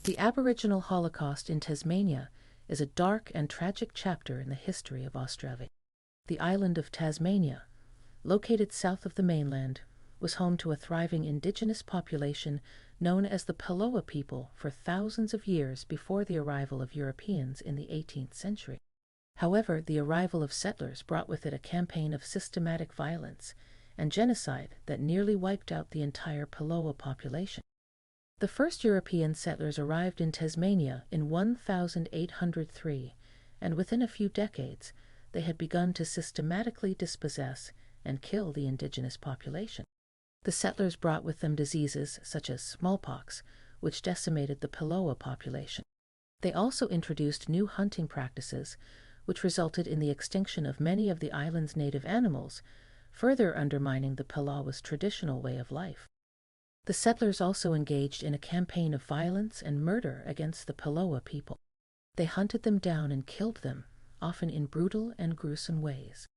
The Aboriginal Holocaust in Tasmania is a dark and tragic chapter in the history of Australia. The island of Tasmania, located south of the mainland, was home to a thriving Indigenous population known as the Palawa people for thousands of years before the arrival of Europeans in the 18th century. However, the arrival of settlers brought with it a campaign of systematic violence and genocide that nearly wiped out the entire Palawa population. The first European settlers arrived in Tasmania in 1803, and within a few decades, they had begun to systematically dispossess and kill the indigenous population. The settlers brought with them diseases such as smallpox, which decimated the Palawa population. They also introduced new hunting practices, which resulted in the extinction of many of the island's native animals, further undermining the Palawa's traditional way of life. The settlers also engaged in a campaign of violence and murder against the Palawa people. They hunted them down and killed them, often in brutal and gruesome ways.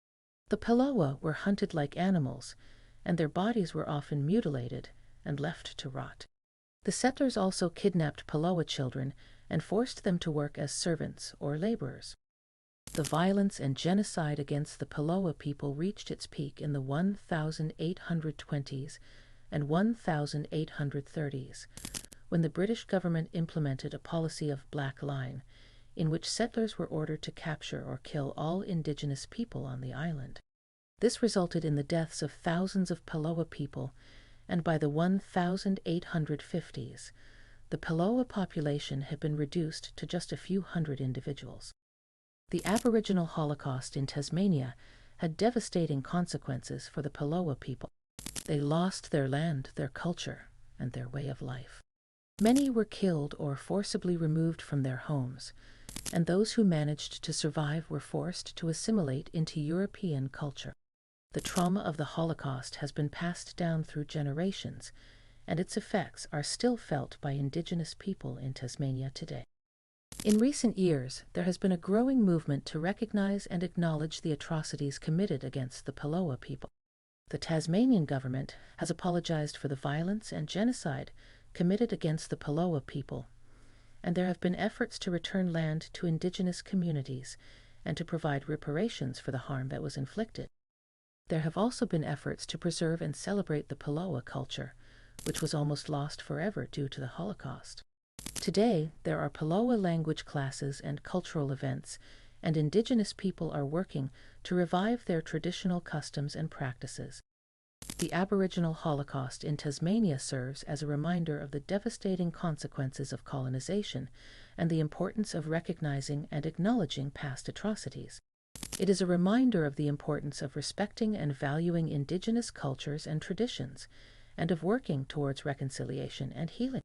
The Palawa were hunted like animals, and their bodies were often mutilated and left to rot. The settlers also kidnapped Palawa children and forced them to work as servants or laborers. The violence and genocide against the Palawa people reached its peak in the 1820s and 1830s, when the British government implemented a policy of black line, in which settlers were ordered to capture or kill all indigenous people on the island. This resulted in the deaths of thousands of Palawa people, and by the 1850s, the Palawa population had been reduced to just a few hundred individuals. The Aboriginal Holocaust in Tasmania had devastating consequences for the Palawa people. They lost their land, their culture, and their way of life. Many were killed or forcibly removed from their homes, and those who managed to survive were forced to assimilate into European culture. The trauma of the Holocaust has been passed down through generations, and its effects are still felt by Indigenous people in Tasmania today. In recent years, there has been a growing movement to recognize and acknowledge the atrocities committed against the Palawa people. The Tasmanian government has apologized for the violence and genocide committed against the Palawa people, and there have been efforts to return land to Indigenous communities and to provide reparations for the harm that was inflicted. There have also been efforts to preserve and celebrate the Palawa culture, which was almost lost forever due to the Holocaust. Today, there are Palawa language classes and cultural events, and Indigenous people are working to revive their traditional customs and practices. The Aboriginal Holocaust in Tasmania serves as a reminder of the devastating consequences of colonization and the importance of recognizing and acknowledging past atrocities. It is a reminder of the importance of respecting and valuing Indigenous cultures and traditions, and of working towards reconciliation and healing.